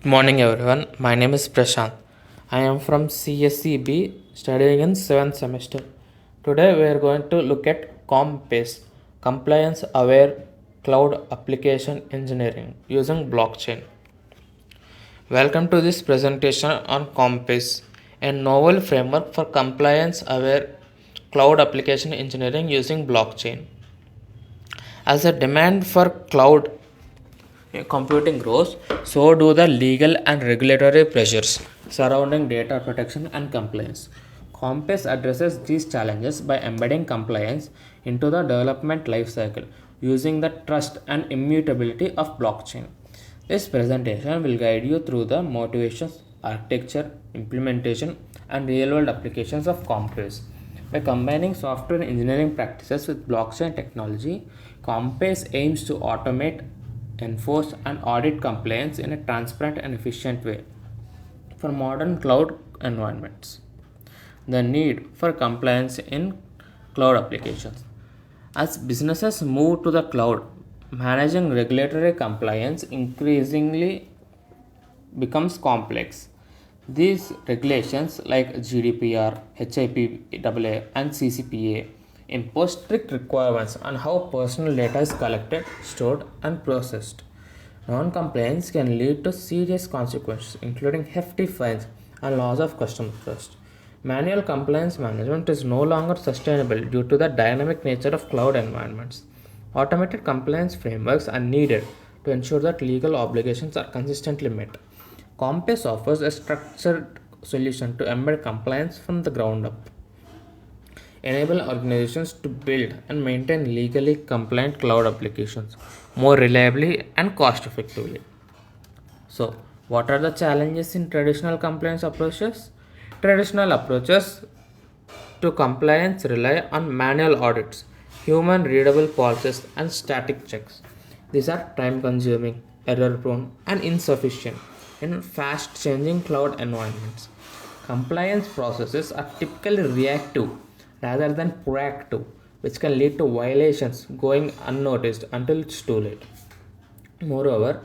Good morning, everyone. My name is Prashant. I am from CSCB studying in 7th semester. Today, we are going to look at COMPACE, Compliance Aware Cloud Application Engineering using blockchain. Welcome to this presentation on COMPACE, a novel framework for compliance aware cloud application engineering using blockchain. As the demand for cloud computing grows, so do the legal and regulatory pressures surrounding data protection and compliance. Compass addresses these challenges by embedding compliance into the development lifecycle using the trust and immutability of blockchain. This presentation will guide you through the motivations, architecture, implementation, and real world applications of Compass. By combining software engineering practices with blockchain technology, Compass aims to automate, enforce, and audit compliance in a transparent and efficient way for modern cloud environments. The need for compliance in cloud applications. As businesses move to the cloud, managing regulatory compliance increasingly becomes complex. These regulations like GDPR, HIPAA, and CCPA impose strict requirements on how personal data is collected, stored, and processed. Non compliance can lead to serious consequences, including hefty fines and loss of customer trust. Manual compliance management is no longer sustainable due to the dynamic nature of cloud environments. Automated compliance frameworks are needed to ensure that legal obligations are consistently met. Compass offers a structured solution to embed compliance from the ground up, enable organizations to build and maintain legally compliant cloud applications more reliably and cost effectively. So, what are the challenges in traditional compliance approaches? Traditional approaches to compliance rely on manual audits, human readable policies, and static checks. These are time consuming, error prone, and insufficient in fast changing cloud environments. Compliance processes are typically reactive rather than proactive, which can lead to violations going unnoticed until it's too late. Moreover,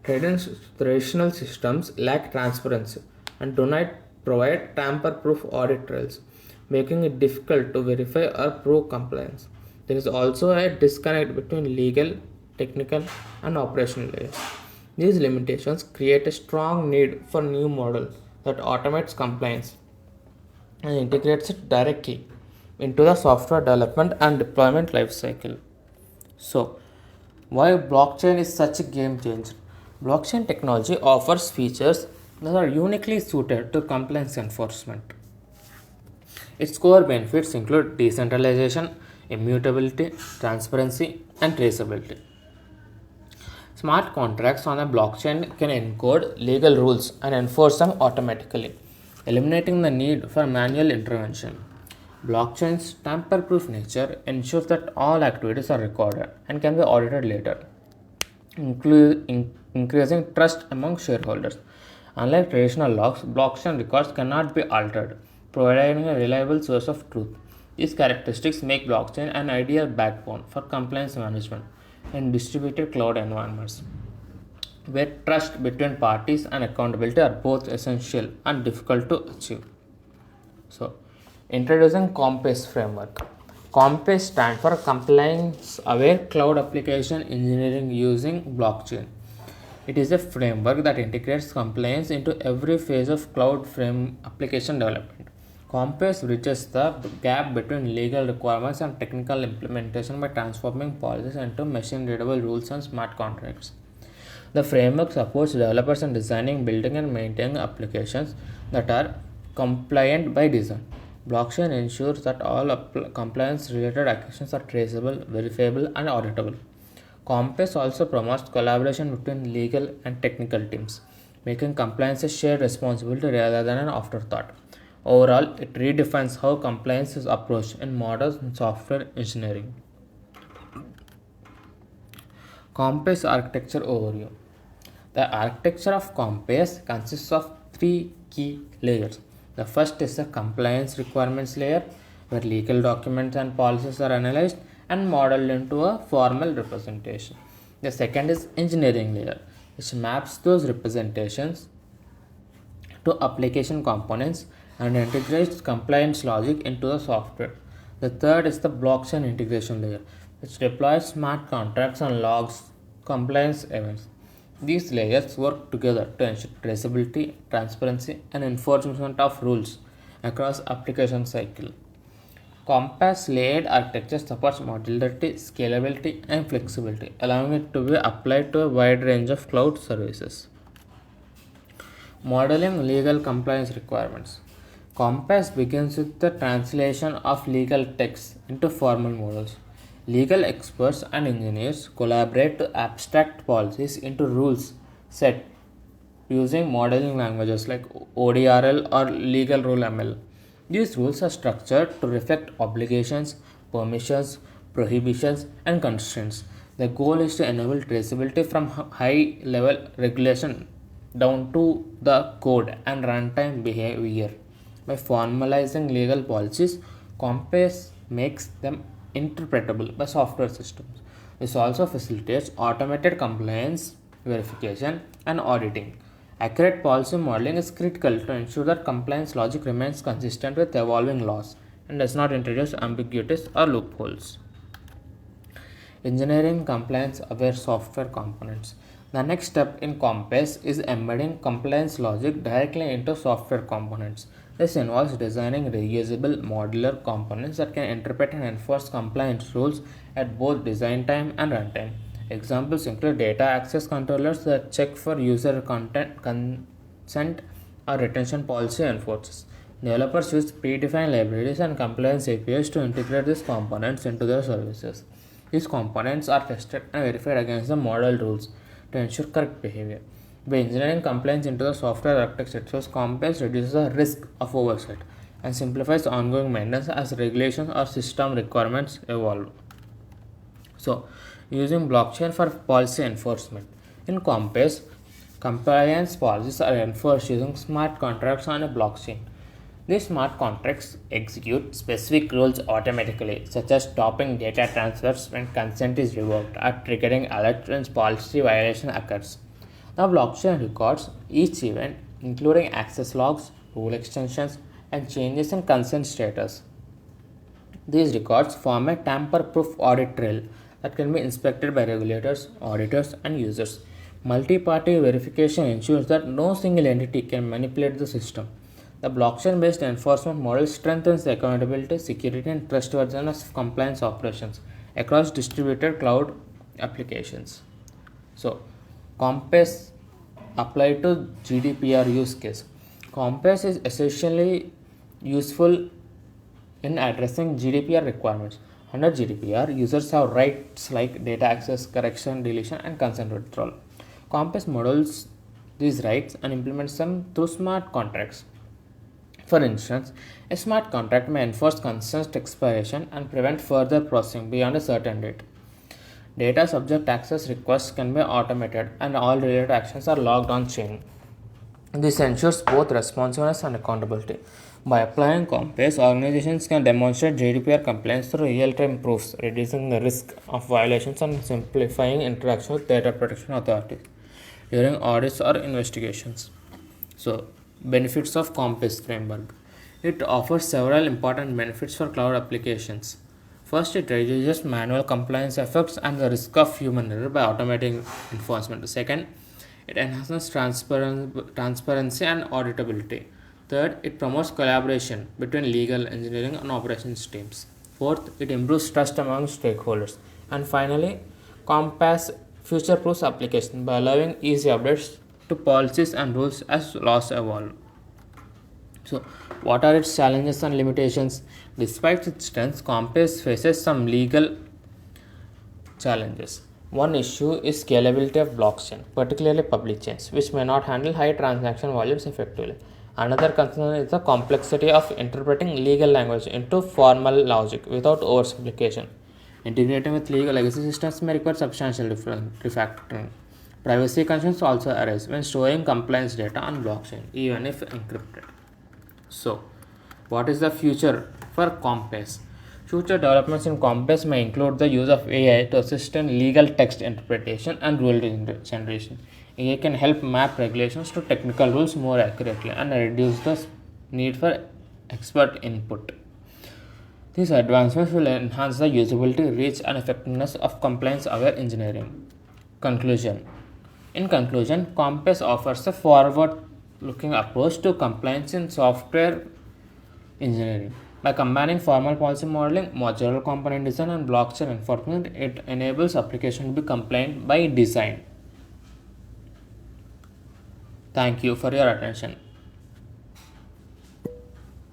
traditional systems lack transparency and do not provide tamper proof audit trails, making it difficult to verify or prove compliance. There is also a disconnect between legal, technical, and operational layers. These limitations create a strong need for new model that automates compliance and integrates it directly into the software development and deployment lifecycle. So, why blockchain is such a game changer? Blockchain technology offers features that are uniquely suited to compliance enforcement. Its core benefits include decentralization, immutability, transparency, and traceability. Smart contracts on a blockchain can encode legal rules and enforce them automatically, eliminating the need for manual intervention. Blockchain's tamper proof nature ensures that all activities are recorded and can be audited later, increasing trust among shareholders. Unlike traditional logs, blockchain records cannot be altered, providing a reliable source of truth. These characteristics make blockchain an ideal backbone for compliance management in distributed cloud environments, where trust between parties and accountability are both essential and difficult to achieve. So, introducing Compass framework. Compass stands for Compliance Aware Cloud Application Engineering using blockchain. It is a framework that integrates compliance into every phase of cloud frame application development. Compass bridges the gap between legal requirements and technical implementation by transforming policies into machine readable rules and smart contracts. The framework supports developers in designing, building, and maintaining applications that are compliant by design. Blockchain ensures that all compliance related actions are traceable, verifiable, and auditable. Compass also promotes collaboration between legal and technical teams, making compliance a shared responsibility rather than an afterthought. Overall, it redefines how compliance is approached in modern software engineering. Compass architecture overview. The architecture of Compass consists of three key layers. The first is the compliance requirements layer, where legal documents and policies are analyzed and modeled into a formal representation. The second is engineering layer, which maps those representations to application components and integrates compliance logic into the software. The third is the blockchain integration layer, which deploys smart contracts and logs compliance events. These layers work together to ensure traceability, transparency, and enforcement of rules across application cycle. Compass layered architecture supports modularity, scalability, and flexibility, allowing it to be applied to a wide range of cloud services. Modeling legal compliance requirements. Compass begins with the translation of legal texts into formal models. Legal experts and engineers collaborate to abstract policies into rules set using modeling languages like ODRL or Legal Rule ML. These rules are structured to reflect obligations, permissions, prohibitions, and constraints. The goal is to enable traceability from high level regulation down to the code and runtime behavior. By formalizing legal policies, Compass makes them interpretable by software systems. This also facilitates automated compliance verification and auditing. Accurate policy modeling is critical to ensure that compliance logic remains consistent with evolving laws and does not introduce ambiguities or loopholes. Engineering compliance aware software components. The next step in Compass is embedding compliance logic directly into software components. This involves designing reusable modular components that can interpret and enforce compliance rules at both design time and runtime. Examples include data access controllers that check for user content consent or retention policy enforces. Developers use predefined libraries and compliance APIs to integrate these components into their services. These components are tested and verified against the model rules to ensure correct behavior. By engineering compliance into the software architecture itself, Compass reduces the risk of oversight and simplifies ongoing maintenance as regulations or system requirements evolve. So, using blockchain for policy enforcement. In Compass, compliance policies are enforced using smart contracts on a blockchain. These smart contracts execute specific rules automatically, such as stopping data transfers when consent is revoked or triggering alerts when policy violation occurs. The blockchain records each event, including access logs, rule extensions, and changes in consent status. These records form a tamper proof audit trail that can be inspected by regulators, auditors, and users. Multi party verification ensures that no single entity can manipulate the system. The blockchain based enforcement model strengthens the accountability, security, and trustworthiness of compliance operations across distributed cloud applications. So, Compass applied to GDPR use case. Compass is essentially useful in addressing GDPR requirements. Under GDPR, users have rights like data access, correction, deletion, and consent withdrawal. Compass models these rights and implements them through smart contracts. For instance, a smart contract may enforce consent expiration and prevent further processing beyond a certain date. Data subject access requests can be automated and all related actions are logged on chain. This ensures both responsiveness and accountability. By applying Compass, organizations can demonstrate GDPR compliance through real-time proofs, reducing the risk of violations and simplifying interaction with data protection authorities during audits or investigations. So, benefits of Compass framework. It offers several important benefits for cloud applications. First, it reduces manual compliance effects and the risk of human error by automating enforcement. Second, it enhances transparency and auditability. Third, it promotes collaboration between legal, engineering, and operations teams. Fourth, it improves trust among stakeholders. And finally, Compass future proofs application by allowing easy updates to policies and rules as laws evolve. So, what are its challenges and limitations? Despite its strengths, Compass faces some legal challenges. One issue is scalability of blockchain, particularly public chains, which may not handle high transaction volumes effectively. Another concern is the complexity of interpreting legal language into formal logic without oversimplification. Integrating with legal legacy systems may require substantial refactoring. Privacy concerns also arise when storing compliance data on blockchain, even if encrypted. So, what is the future for Compass? Future developments in Compass may include the use of AI to assist in legal text interpretation and rule generation. AI can help map regulations to technical rules more accurately and reduce the need for expert input. These advancements will enhance the usability, reach, and effectiveness of compliance aware engineering. Conclusion. In conclusion, Compass offers a forward looking approach to compliance in software engineering. By combining formal policy modeling, modular component design, and blockchain enforcement, it enables application to be compliant by design. Thank you for your attention.